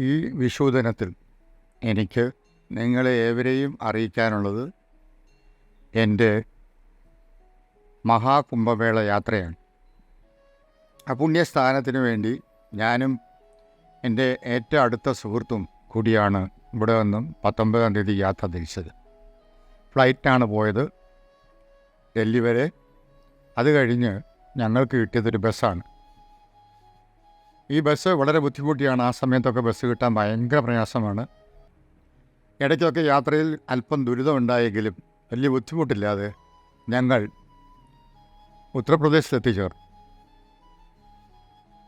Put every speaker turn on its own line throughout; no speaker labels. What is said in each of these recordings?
ഈ വിഷുദിനത്തിൽ എനിക്ക് നിങ്ങളെ ഏവരെയും അറിയിക്കാനുള്ളത് എൻ്റെ മഹാകുംഭമേള യാത്രയാണ്. ആ പുണ്യസ്ഥാനത്തിന് വേണ്ടി ഞാനും എൻ്റെ ഏറ്റവും അടുത്ത സുഹൃത്തും കൂടിയാണ് ഇവിടെ നിന്നും 19-ാം തീയതി യാത്ര തിരിച്ചത്. ഫ്ലൈറ്റാണ് പോയത് ഡൽഹി വരെ. അത് കഴിഞ്ഞ് ഞങ്ങൾക്ക് കിട്ടിയതൊരു ബസ്സാണ്. ഈ ബസ് വളരെ ബുദ്ധിമുട്ടിയാണ്. ആ സമയത്തൊക്കെ ബസ് കിട്ടാൻ ഭയങ്കര പ്രയാസമാണ്. ഇടയ്ക്കൊക്കെ യാത്രയിൽ അല്പം ദുരിതമുണ്ടായെങ്കിലും വലിയ ബുദ്ധിമുട്ടില്ലാതെ ഞങ്ങൾ ഉത്തർപ്രദേശിലെത്തിച്ചേർന്നു.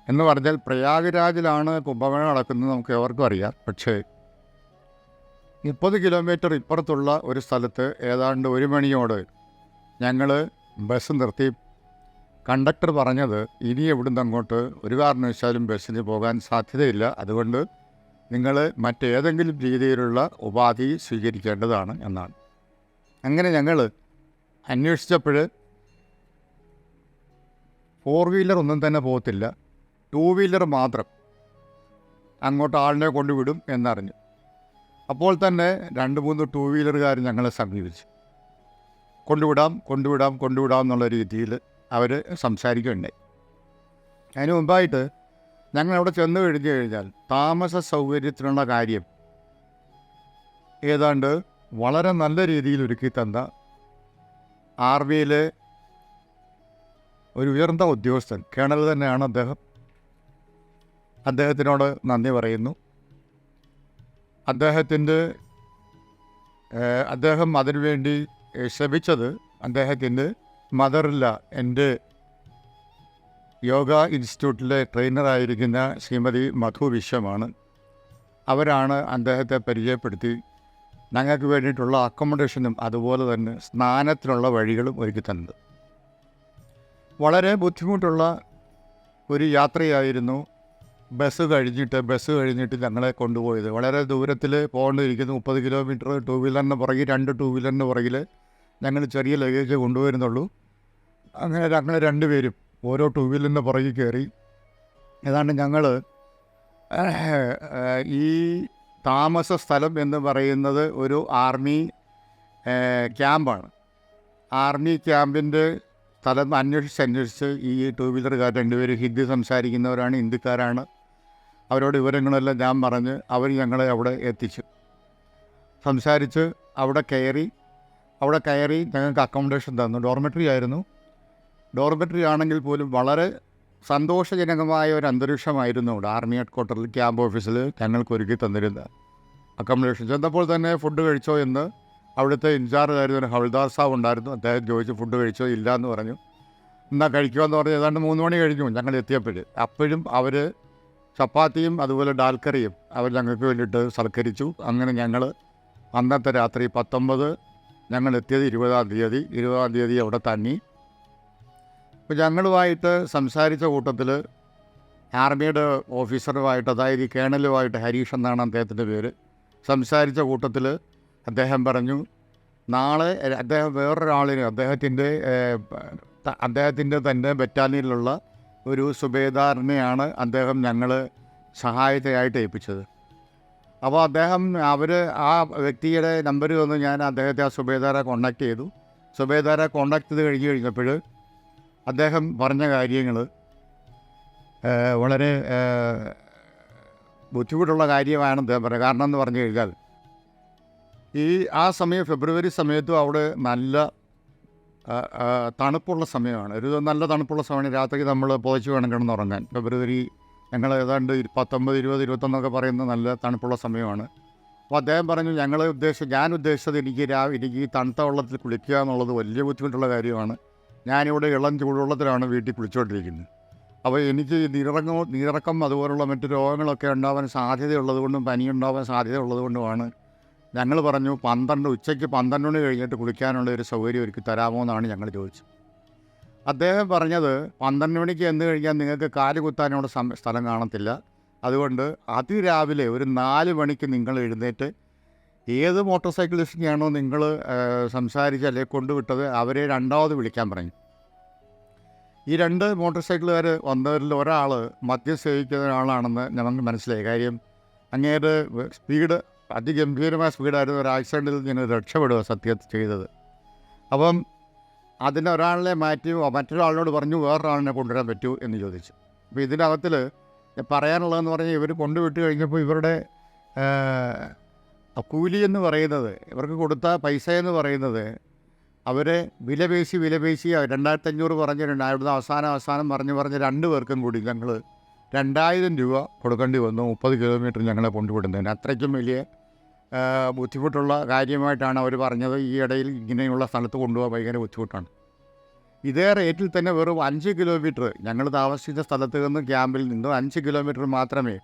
എന്ന് പറഞ്ഞാൽ പ്രയാഗ്രാജിലാണ് കുംഭമേള നടക്കുന്നത്, നമുക്ക് എവർക്കും അറിയാം. പക്ഷേ 30 കിലോമീറ്റർ ഇപ്പുറത്തുള്ള ഒരു സ്ഥലത്ത് ഏതാണ്ട് 1 മണിയോട് ഞങ്ങൾ ബസ് നിർത്തി. കണ്ടക്ടർ പറഞ്ഞത് ഇനി എവിടുന്ന് അങ്ങോട്ട് ഒരു കാരണവശാലും ബസ്സിന് പോകാൻ സാധ്യതയില്ല, അതുകൊണ്ട് നിങ്ങൾ മറ്റേതെങ്കിലും രീതിയിലുള്ള ഉപാധി സ്വീകരിക്കേണ്ടതാണ് എന്നാണ്. അങ്ങനെ ഞങ്ങൾ അന്വേഷിച്ചപ്പോൾ 4 വീലർ ഒന്നും തന്നെ പോകത്തില്ല, 2 വീലർ മാത്രം അങ്ങോട്ട് ആളിനെ കൊണ്ടുവിടും എന്നറിഞ്ഞു. അപ്പോൾ തന്നെ 2-3 2 വീലറുകാർ ഞങ്ങളെ സമീപിച്ചു. കൊണ്ടുവിടാം എന്നുള്ള രീതിയിൽ അവർ സംസാരിക്കുകയുണ്ടായി. അതിന് മുമ്പായിട്ട് ഞങ്ങൾ അവിടെ ചെന്ന് കഴിഞ്ഞാൽ താമസ സൗകര്യത്തിനുള്ള കാര്യം ഏതാണ്ട് വളരെ നല്ല രീതിയിൽ ഒരുക്കി തന്ന ആർമിയിലെ ഒരു ഉയർന്ന ഉദ്യോഗസ്ഥൻ, കേണൽ തന്നെയാണ് അദ്ദേഹം. അദ്ദേഹത്തിനോട് നന്ദി പറയുന്നു. അദ്ദേഹം അതിനുവേണ്ടി ശ്രമിച്ചത് അദ്ദേഹത്തിൻ്റെ മദറില്ല, എൻ്റെ യോഗ ഇൻസ്റ്റിറ്റ്യൂട്ടിലെ ട്രെയിനറായിരിക്കുന്ന ശ്രീമതി മധു വിശ്വമാണ്. അവരാണ് അദ്ദേഹത്തെ പരിചയപ്പെടുത്തി ഞങ്ങൾക്ക് വേണ്ടിയിട്ടുള്ള അക്കോമഡേഷനും അതുപോലെ തന്നെ സ്നാനത്തിനുള്ള വഴികളും ഒരുക്കി തന്നത്. വളരെ ബുദ്ധിമുട്ടുള്ള ഒരു യാത്രയായിരുന്നു. ബസ് കഴിഞ്ഞിട്ട് ഞങ്ങളെ കൊണ്ടുപോയത്. വളരെ ദൂരത്തിൽ പോകേണ്ടിയിരിക്കുന്നു. 30 കിലോമീറ്റർ 2 വീലറിന് പുറകിൽ 2 2 വീലറിന് പുറകിൽ ഞങ്ങൾ ചെറിയ ലഗേജ് കൊണ്ടുവരുന്നുള്ളൂ. അങ്ങനെ ഞങ്ങൾ 2 പേരും ഓരോ 2 വീലറിൻ്റെ പുറകിൽ കയറി. ഏതാണ്ട് ഞങ്ങൾ ഈ താമസ സ്ഥലം എന്ന് പറയുന്നത് ഒരു ആർമി ക്യാമ്പാണ്. ആർമി ക്യാമ്പിൻ്റെ സ്ഥലം അന്വേഷിച്ച് ഈ 2 വീലറുകാർ 2 പേര് ഹിന്ദി സംസാരിക്കുന്നവരാണ്, ഹിന്ദിക്കാരാണ്. അവരോട് വിവരങ്ങളെല്ലാം ഞാൻ പറഞ്ഞ് അവർ ഞങ്ങളെ അവിടെ എത്തിച്ചു. സംസാരിച്ച് അവിടെ കയറി ഞങ്ങൾക്ക് അക്കോമഡേഷൻ തന്നു. ഡോർമെട്രി ആയിരുന്നു. ഡോർമെട്രി ആണെങ്കിൽ പോലും വളരെ സന്തോഷജനകമായ ഒരു അന്തരീക്ഷമായിരുന്നു അവിടെ. ആർമി ഹെഡ് ക്വാർട്ടറിൽ ക്യാമ്പ് ഓഫീസിൽ ഞങ്ങൾക്ക് ഒരുക്കി തന്നിരുന്ന അക്കോമഡേഷൻ. ചെന്നപ്പോൾ തന്നെ ഫുഡ് കഴിച്ചോ എന്ന് അവിടുത്തെ ഇൻചാർജ് ആയിരുന്നു ഒരു ഹവൽദാർ സാബ് ഉണ്ടായിരുന്നു. അദ്ദേഹം ചോദിച്ചു ഫുഡ് കഴിച്ചോ, ഇല്ല എന്ന് പറഞ്ഞു. എന്നാൽ കഴിക്കുമെന്ന് പറഞ്ഞ് ഏതാണ്ട് 3 മണി കഴിഞ്ഞു ഞങ്ങൾ എത്തിയപ്പോൾ. അപ്പോഴും അവർ ചപ്പാത്തിയും അതുപോലെ ഡാൽക്കറിയും അവർ ഞങ്ങൾക്ക് വേണ്ടിയിട്ട് സൽക്കരിച്ചു. അങ്ങനെ ഞങ്ങൾ അന്നത്തെ രാത്രി 19 ഞങ്ങൾ എത്തിയത് 20-ാം തീയതി അവിടെ തങ്ങി. അപ്പോൾ ഞങ്ങളുമായിട്ട് സംസാരിച്ച കൂട്ടത്തിൽ ആർമിയുടെ ഓഫീസറുമായിട്ട്, അതായത് ഈ കേണലുമായിട്ട്, ഹരീഷ് എന്നാണ് അദ്ദേഹത്തിൻ്റെ പേര്, സംസാരിച്ച കൂട്ടത്തിൽ അദ്ദേഹം പറഞ്ഞു നാളെ അദ്ദേഹം വേറൊരാളിന് അദ്ദേഹത്തിൻ്റെ തന്നെ ബറ്റാലിയനിലുള്ള ഒരു സുബേദാറിനെയാണ് അദ്ദേഹം ഞങ്ങൾ സഹായത്തെയായിട്ട് ഏൽപ്പിച്ചത്. അപ്പോൾ അവർ ആ വ്യക്തിയുടെ നമ്പർ തന്നു. ഞാൻ അദ്ദേഹത്തെ ആ സുബേദാറെ കോണ്ടാക്ട് ചെയ്തു. സുബേദാറെ കോണ്ടാക്ട് ചെയ്ത് കഴിഞ്ഞപ്പോൾ അദ്ദേഹം പറഞ്ഞ കാര്യങ്ങൾ വളരെ ബുദ്ധിമുട്ടുള്ള കാര്യമാണ് അദ്ദേഹം പറയുക. കാരണം എന്ന് പറഞ്ഞു കഴിഞ്ഞാൽ ആ സമയം ഫെബ്രുവരി സമയത്തും അവിടെ നല്ല തണുപ്പുള്ള സമയമാണ്. ഒരു നല്ല തണുപ്പുള്ള സമയമാണ്. രാത്രി നമ്മൾ പുതച്ച് വേണം കിടന്നുറങ്ങാൻ. ഫെബ്രുവരി ഞങ്ങൾ ഏതാണ്ട് 19, 20, 21 പറയുന്ന നല്ല തണുപ്പുള്ള സമയമാണ്. അപ്പോൾ അദ്ദേഹം പറഞ്ഞു ഞാൻ ഉദ്ദേശിച്ചത് എനിക്ക് ഈ തണുത്ത വെള്ളത്തിൽ കുളിക്കുക എന്നുള്ളത് വലിയ ബുദ്ധിമുട്ടുള്ള കാര്യമാണ്. ഞാനിവിടെ ഇളം ചൂടുവെള്ളത്തിലാണ് വീട്ടിൽ കുളിച്ചുകൊണ്ടിരിക്കുന്നത്. അപ്പോൾ എനിക്ക് നീരിറക്കം അതുപോലുള്ള മറ്റു രോഗങ്ങളൊക്കെ ഉണ്ടാവാൻ സാധ്യതയുള്ളത് കൊണ്ടും പനി ഉണ്ടാവാൻ സാധ്യതയുള്ളത് കൊണ്ടുമാണ് ഞങ്ങൾ പറഞ്ഞു ഉച്ചയ്ക്ക് 12 മണി കഴിഞ്ഞിട്ട് കുളിക്കാനുള്ള ഒരു സൗകര്യം ഒരുക്കി തരാമോ എന്നാണ് ഞങ്ങൾ ചോദിച്ചത്. അദ്ദേഹം പറഞ്ഞത് 12 മണിക്ക് എന്ന് കഴിഞ്ഞാൽ നിങ്ങൾക്ക് കാല് കുത്താനോട് സ്ഥലം കാണത്തില്ല, അതുകൊണ്ട് അതിരാവിലെ ഒരു 4 മണിക്ക് നിങ്ങൾ എഴുന്നേറ്റ് ഏത് മോട്ടോർ സൈക്കിളിസ്റ്റിനെയാണോ നിങ്ങൾ സംസാരിച്ച് അല്ലെങ്കിൽ കൊണ്ടുവിട്ടത് അവരെ രണ്ടാമത് വിളിക്കാൻ പറഞ്ഞു. ഈ 2 മോട്ടോർ സൈക്കിളുകാർ വന്നവരിൽ ഒരാൾ മദ്യം സേവിക്കുന്ന ഒരാളാണെന്ന് ഞങ്ങൾക്ക് മനസ്സിലായി. കാര്യം അങ്ങേര് സ്പീഡ് അതിഗംഭീരമായ സ്പീഡായിരുന്നു. ഒരു ആക്സിഡൻറ്റിൽ ഞങ്ങൾ രക്ഷപ്പെടുക സത്യത്തിൽ ചെയ്തത്. അപ്പം അതിനൊരാളിനെ മാറ്റി മറ്റൊരാളിനോട് പറഞ്ഞു വേറൊരാളിനെ കൊണ്ടുവരാൻ പറ്റൂ എന്ന് ചോദിച്ചു. അപ്പോൾ ഇതിനകത്തിൽ പറയാനുള്ളതെന്ന് പറഞ്ഞാൽ ഇവർ കൊണ്ടുവിട്ട് കഴിഞ്ഞപ്പോൾ ഇവരുടെ കൂലി എന്ന് പറയുന്നത്, ഇവർക്ക് കൊടുത്ത പൈസ എന്ന് പറയുന്നത് അവരെ വിലപേശി 2500 പറഞ്ഞ് അവിടുന്ന് അവസാനം പറഞ്ഞ് 2 പേർക്കും കൂടി ഞങ്ങൾ 2000 രൂപ കൊടുക്കേണ്ടി വന്നു 30 കിലോമീറ്റർ ഞങ്ങളെ കൊണ്ടുവിടുന്നതിന്. അത്രയ്ക്കും വലിയ ബുദ്ധിമുട്ടുള്ള കാര്യമായിട്ടാണ് അവർ പറഞ്ഞത്. ഈ ഇടയിൽ ഇങ്ങനെയുള്ള സ്ഥലത്ത് കൊണ്ടുപോകാൻ ഭയങ്കര ബുദ്ധിമുട്ടാണ്. ഇതേ റേറ്റിൽ തന്നെ വെറും 5 കിലോമീറ്റർ ഞങ്ങൾ താമസിച്ച സ്ഥലത്ത് നിന്ന് ക്യാമ്പിൽ നിന്ന് 5 കിലോമീറ്റർ മാത്രമേ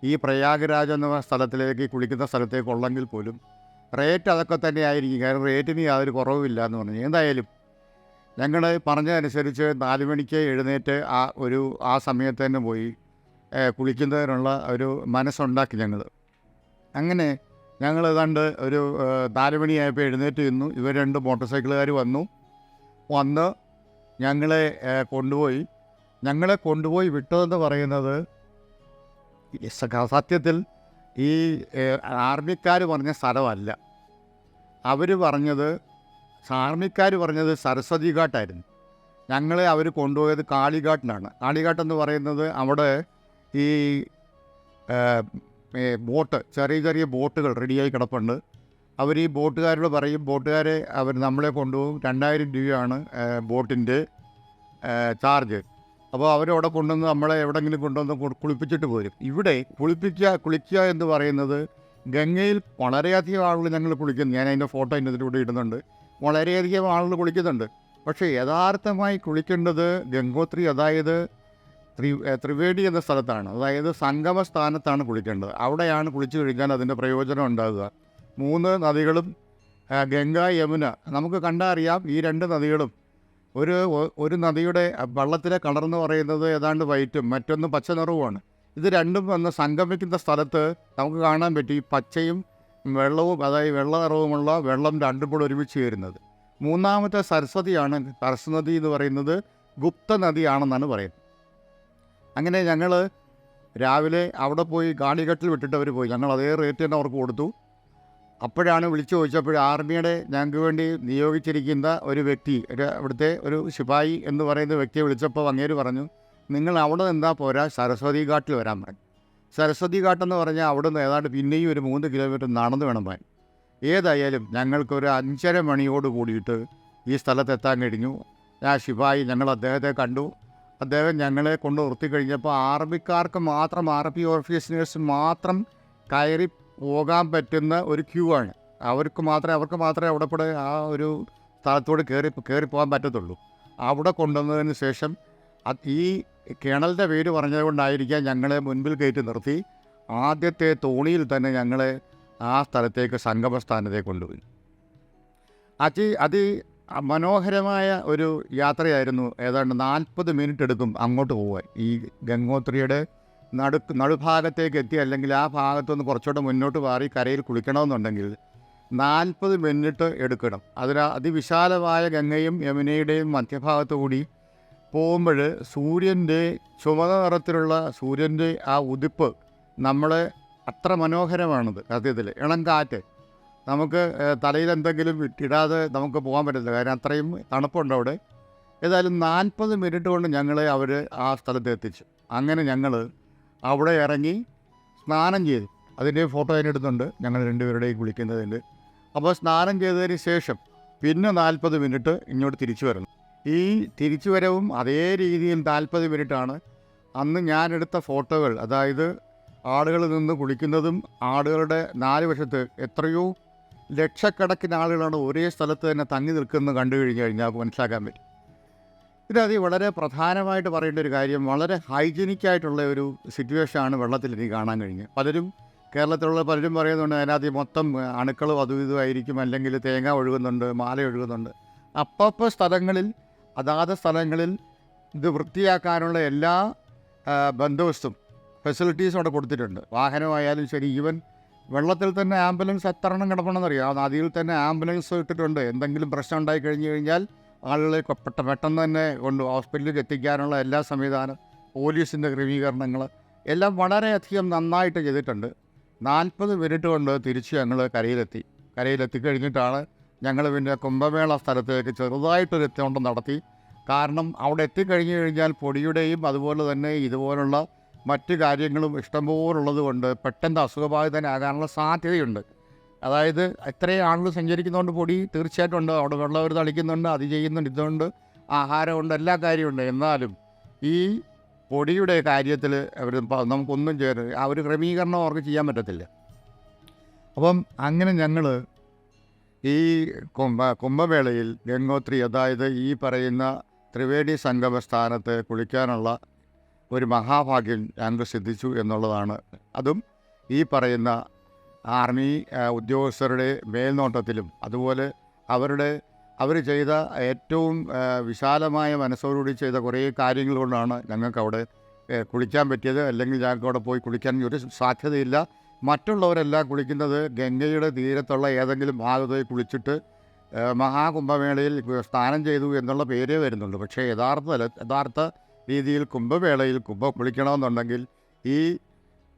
ഈ പ്രയാഗ്രാജ് എന്ന സ്ഥലത്തിലേക്ക് കുളിക്കുന്ന സ്ഥലത്തേക്ക് ഉള്ളെങ്കിൽ പോലും റേറ്റ് അതൊക്കെ തന്നെ ആയിരിക്കും. കാരണം റേറ്റിന് യാതൊരു കുറവുമില്ല എന്ന് പറഞ്ഞു. എന്തായാലും ഞങ്ങൾ പറഞ്ഞതനുസരിച്ച് 4 മണിക്ക് എഴുന്നേറ്റ് ആ സമയത്ത് തന്നെ പോയി കുളിക്കുന്നതിനുള്ള ഒരു മനസ്സുണ്ടാക്കി ഞങ്ങൾ. അങ്ങനെ ഞങ്ങൾ ഏതാണ്ട് ഒരു 4 മണിയായപ്പോൾ എഴുന്നേറ്റ് നിന്നു. ഇവർ 2 മോട്ടോർ സൈക്കിളുകാർ വന്ന് ഞങ്ങളെ കൊണ്ടുപോയി വിട്ടതെന്ന് പറയുന്നത് സത്യത്തിൽ ഈ ആർമിക്കാർ പറഞ്ഞ സ്ഥലമല്ല. ആർമിക്കാർ പറഞ്ഞത് സരസ്വതി ഘാട്ടായിരുന്നു. ഞങ്ങളെ അവർ കൊണ്ടുപോയത് കാളിഘാട്ടിലാണ്. കാളിഘാട്ടെന്ന് പറയുന്നത് അവിടെ ഈ ബോട്ട്, ചെറിയ ബോട്ടുകൾ റെഡിയായി കിടപ്പുണ്ട്. അവർ ഈ ബോട്ടുകാരോട് പറയും, അവർ നമ്മളെ കൊണ്ടുപോകും. 2000 രൂപയാണ് ബോട്ടിൻ്റെ ചാർജ്. അപ്പോൾ അവരവിടെ കൊണ്ടുവന്ന് നമ്മളെ എവിടെയെങ്കിലും കൊണ്ടുവന്ന് കുളിപ്പിച്ചിട്ട് പോരും. ഇവിടെ കുളിക്കുക എന്ന് പറയുന്നത് ഗംഗയിൽ വളരെയധികം ആളുകൾ ഞങ്ങൾ കുളിക്കുന്നു. ഞാൻ അതിൻ്റെ ഫോട്ടോ അതിൻ്റെ കൂടെ ഇടുന്നുണ്ട്. വളരെയധികം ആളുകൾ കുളിക്കുന്നുണ്ട്. പക്ഷേ യഥാർത്ഥമായി കുളിക്കേണ്ടത് ഗംഗോത്രി, അതായത് ത്രിവേണി എന്ന സ്ഥലത്താണ്. അതായത് സംഗമ സ്ഥാനത്താണ് കുളിക്കേണ്ടത്. അവിടെയാണ് കുളിച്ചു കഴിഞ്ഞാൽ അതിൻ്റെ പ്രയോജനം ഉണ്ടാകുക. 3 നദികളും ഗംഗ, യമുന, നമുക്ക് കണ്ടറിയാം. ഈ 2 നദികളും ഒരു നദിയുടെ വെള്ളത്തിലെ കളർ എന്ന് പറയുന്നത് ഏതാണ്ട് വൈറ്റും മറ്റൊന്ന് പച്ച നിറവുമാണ്. ഇത് രണ്ടും വന്ന് സംഗമിക്കുന്ന സ്ഥലത്ത് നമുക്ക് കാണാൻ പറ്റി പച്ചയും വെള്ളവും, അതായത് വെള്ള നിറവുമുള്ള വെള്ളം രണ്ടും കൂടെ ഒരുമിച്ച് ചേരുന്നത്. 3ാമത്തെ സരസ്വതിയാണ്. സരസ്വതി എന്ന് പറയുന്നത് ഗുപ്ത നദിയാണെന്നാണ് പറയുന്നത്. അങ്ങനെ ഞങ്ങൾ രാവിലെ അവിടെ പോയി കാളിഘട്ടിൽ വിട്ടിട്ട് അവർ പോയി. ഞങ്ങൾ അതേ റേറ്റ് തന്നെ അവർക്ക് കൊടുത്തു. അപ്പോഴാണ് വിളിച്ചു ചോദിച്ചപ്പോൾ ആർമിയുടെ ഞങ്ങൾക്ക് വേണ്ടി നിയോഗിച്ചിരിക്കുന്ന ഒരു വ്യക്തി, ഇവിടുത്തെ ഒരു ശിപായി എന്ന് പറയുന്ന വ്യക്തിയെ വിളിച്ചപ്പോൾ അങ്ങേര് പറഞ്ഞു, നിങ്ങൾ അവിടെ നിന്നാൽ പോരാ, സരസ്വതി ഘാട്ടിൽ വരാൻ പറഞ്ഞു. സരസ്വതി ഘാട്ടെന്ന് പറഞ്ഞാൽ അവിടെ നിന്ന് ഏതാണ്ട് പിന്നെയും ഒരു 3 കിലോമീറ്റർ നടന്നു വേണം പോകാൻ. ഏതായാലും ഞങ്ങൾക്കൊരു 5:30 മണിയോട് കൂടിയിട്ട് ഈ സ്ഥലത്തെത്താൻ കഴിഞ്ഞു. ശിപായി ഞങ്ങൾ അദ്ദേഹത്തെ കണ്ടു. അദ്ദേഹം ഞങ്ങളെ കൊണ്ട് നിർത്തിക്കഴിഞ്ഞപ്പോൾ ആർമിക്കാർക്ക് മാത്രം, RP ഓഫീസേഴ്സ് മാത്രം കയറി പോകാൻ പറ്റുന്ന ഒരു ക്യൂ ആണ്. അവർക്ക് മാത്രമേ അവിടെ ആ ഒരു സ്ഥലത്തോട് കയറി പോകാൻ പറ്റത്തുള്ളൂ. അവിടെ കൊണ്ടുവന്നതിന് ശേഷം ഈ കേണലിൻ്റെ പേര് പറഞ്ഞത് കൊണ്ടായിരിക്കാം ഞങ്ങളെ മുൻപിൽ കയറ്റി നിർത്തി ആദ്യത്തെ തോണിയിൽ തന്നെ ഞങ്ങളെ ആ സ്ഥലത്തേക്ക് സംഗമസ്ഥാനത്തേക്ക് കൊണ്ടുപോയി. മനോഹരമായ ഒരു യാത്രയായിരുന്നു. ഏതാണ്ട് 40 മിനിറ്റ് എടുക്കും അങ്ങോട്ട് പോകാൻ. ഈ ഗംഗോത്രിയുടെ നടുഭാഗത്തേക്ക് എത്തി, അല്ലെങ്കിൽ ആ ഭാഗത്തുനിന്ന് കുറച്ചുകൂടെ മുന്നോട്ട് മാറി കരയിൽ കുളിക്കണമെന്നുണ്ടെങ്കിൽ 40 മിനിറ്റ് എടുക്കണം. അതിവിശാലമായ ഗംഗയും യമുനയുടെയും മധ്യഭാഗത്തു കൂടി പോകുമ്പോൾ സൂര്യൻ്റെ ചുമന്ന നിറത്തിലുള്ള സൂര്യൻ്റെ ആ ഉദിപ്പ് നമ്മളെ അത്ര മനോഹരമാണത്. സത്യത്തിൽ ഇളം കാറ്റ് നമുക്ക് തലയിൽ എന്തെങ്കിലും ഇടാതെ നമുക്ക് പോകാൻ പറ്റില്ല, കാരണം അത്രയും തണുപ്പുണ്ട് അവിടെ. ഏതായാലും 40 മിനിറ്റ് കൊണ്ട് ഞങ്ങളെ അവർ ആ സ്ഥലത്ത് എത്തിച്ചു. അങ്ങനെ ഞങ്ങൾ അവിടെ ഇറങ്ങി സ്നാനം ചെയ്തു. അതിൻ്റെ ഫോട്ടോ അതിനെടുത്തുണ്ട്, ഞങ്ങൾ 2 പേരുടെയും കുളിക്കുന്നതിൻ്റെ. അപ്പോൾ സ്നാനം ചെയ്തതിന് ശേഷം പിന്നെ 40 മിനിറ്റ് ഇങ്ങോട്ട് തിരിച്ചു വരണം. ഈ തിരിച്ചു വരവും അതേ രീതിയിൽ 40 മിനിറ്റാണ്. അന്ന് ഞാനെടുത്ത ഫോട്ടോകൾ, അതായത് ആളുകൾ നിന്ന് കുളിക്കുന്നതും ആളുകളുടെ 4 വശത്ത് എത്രയോ ലക്ഷക്കണക്കിന് ആളുകളാണ് ഒരേ സ്ഥലത്ത് തന്നെ തങ്ങി നിൽക്കുന്നത് കണ്ടു കഴിഞ്ഞാൽ മനസ്സിലാക്കാൻ പറ്റും. ഇതിനകത്ത് വളരെ പ്രധാനമായിട്ട് പറയേണ്ട ഒരു കാര്യം, വളരെ ഹൈജീനിക്കായിട്ടുള്ള ഒരു സിറ്റുവേഷനാണ് വെള്ളത്തിൽ എനിക്ക് കാണാൻ കഴിഞ്ഞത്. കേരളത്തിലുള്ള പലരും പറയുന്നുണ്ട് അതിനകത്ത് മൊത്തം അണുക്കളും അതും ഇതുമായിരിക്കും, അല്ലെങ്കിൽ തേങ്ങ ഒഴുകുന്നുണ്ട്, മാല ഒഴുകുന്നുണ്ട്. സ്ഥലങ്ങളിൽ, അതാത് സ്ഥലങ്ങളിൽ ഇത് വൃത്തിയാക്കാനുള്ള എല്ലാ ബന്ദോബസ്തും ഫെസിലിറ്റീസും അവിടെ കൊടുത്തിട്ടുണ്ട്. വാഹനമായാലും ശരി, ഈവൻ വെള്ളത്തിൽ തന്നെ ആംബുലൻസ് എത്ര എണ്ണം കിടപ്പണമെന്നറിയാം. ആ നദിയിൽ തന്നെ ആംബുലൻസ് ഇട്ടിട്ടുണ്ട്. എന്തെങ്കിലും പ്രശ്നം ഉണ്ടായി കഴിഞ്ഞാൽ ആളുകളെ പെട്ടെന്ന് തന്നെ കൊണ്ട് ഹോസ്പിറ്റലിൽ എത്തിക്കാനുള്ള എല്ലാ സംവിധാനം, പോലീസിൻ്റെ ക്രമീകരണങ്ങൾ എല്ലാം വളരെയധികം നന്നായിട്ട് ചെയ്തിട്ടുണ്ട്. 40 മിനിറ്റ് കൊണ്ട് തിരിച്ച് ഞങ്ങൾ കരയിലെത്തിക്കഴിഞ്ഞിട്ടാണ് ഞങ്ങൾ പിന്നെ കുംഭമേള സ്ഥലത്തേക്ക് ചെറുതായിട്ടൊരു എത്തിയോട്ടം നടത്തി. കാരണം അവിടെ എത്തിക്കഴിഞ്ഞു കഴിഞ്ഞാൽ പൊടിയുടെയും അതുപോലെ തന്നെ ഇതുപോലുള്ള മറ്റു കാര്യങ്ങളും ഇഷ്ടംപോലുള്ളത് കൊണ്ട് പെട്ടെന്ന് അസുഖബാധിതനാകാനുള്ള സാധ്യതയുണ്ട്. അതായത് ഇത്രയും ആളുകൾ സഞ്ചരിക്കുന്നതുകൊണ്ട് പൊടി തീർച്ചയായിട്ടും ഉണ്ട്. അവിടെ വെള്ളം അവർ തളിക്കുന്നുണ്ട്, അത് ചെയ്യുന്നുണ്ട്, ഇതുകൊണ്ട് ആഹാരമുണ്ട്, എല്ലാ കാര്യമുണ്ട്. എന്നാലും ഈ പൊടിയുടെ കാര്യത്തിൽ അവർ നമുക്കൊന്നും ചെയ്യാൻ ആ ഒരു ക്രമീകരണം അവർക്ക് ചെയ്യാൻ പറ്റത്തില്ല. അപ്പം അങ്ങനെ ഞങ്ങൾ ഈ കുംഭമേളയിൽ ഗംഗോത്രി, അതായത് ഈ പറയുന്ന ത്രിവേണി സംഗമ സ്ഥാനത്ത് കുളിക്കാനുള്ള ഒരു മഹാഭാഗ്യം ഞങ്ങൾക്ക് സിദ്ധിച്ചു എന്നുള്ളതാണ്. അതും ഈ പറയുന്ന ആർമി ഉദ്യോഗസ്ഥരുടെ മേൽനോട്ടത്തിലും അതുപോലെ അവർ ചെയ്ത ഏറ്റവും വിശാലമായ മനസ്സോടുകൂടി ചെയ്ത കുറേ കാര്യങ്ങൾ കൊണ്ടാണ് ഞങ്ങൾക്ക് അവിടെ കുളിക്കാൻ പറ്റിയത്. അല്ലെങ്കിൽ ഞങ്ങൾക്ക് അവിടെ പോയി കുളിക്കാൻ ഒരു സാധ്യതയില്ല. മറ്റുള്ളവരെല്ലാം കുളിക്കുന്നത് ഗംഗയുടെ തീരത്തുള്ള ഏതെങ്കിലും ഭാഗത്ത് കുളിച്ചിട്ട് മഹാകുംഭമേളയിൽ സ്നാനം ചെയ്തു എന്നുള്ള പേരേ വരുന്നുള്ളൂ. പക്ഷേ യഥാർത്ഥ രീതിയിൽ കുംഭമേളയിൽ കുളിക്കണമെന്നുണ്ടെങ്കിൽ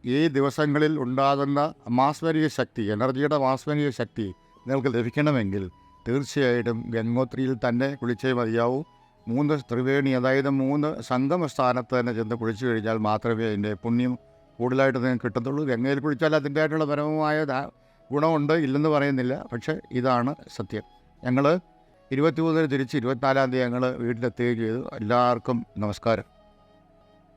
ഈ ദിവസങ്ങളിൽ ഉണ്ടാകുന്ന മാസ്മരിക ശക്തി, എനർജിയുടെ മാസ്മരിക ശക്തി നിങ്ങൾക്ക് ലഭിക്കണമെങ്കിൽ തീർച്ചയായിട്ടും ഗംഗോത്രിയിൽ തന്നെ കുളിച്ചേ മതിയാവൂ. 3 ത്രിവേണി, അതായത് 3 സംഗമ സ്ഥാനത്ത് തന്നെ ചെന്ന് കുളിച്ചു കഴിഞ്ഞാൽ മാത്രമേ അതിൻ്റെ പുണ്യം കൂടുതലായിട്ട് നിങ്ങൾക്ക് കിട്ടത്തുള്ളൂ. ഗംഗയിൽ കുളിച്ചാൽ അതിൻ്റെതായിട്ടുള്ള പരമമായ ഗുണമുണ്ട്, ഇല്ലെന്ന് പറയുന്നില്ല. പക്ഷേ ഇതാണ് സത്യം. ഞങ്ങൾ 23 തിരിച്ച് 24 ഞങ്ങൾ വീട്ടിലെത്തുകയും ചെയ്തു. എല്ലാവർക്കും നമസ്കാരം.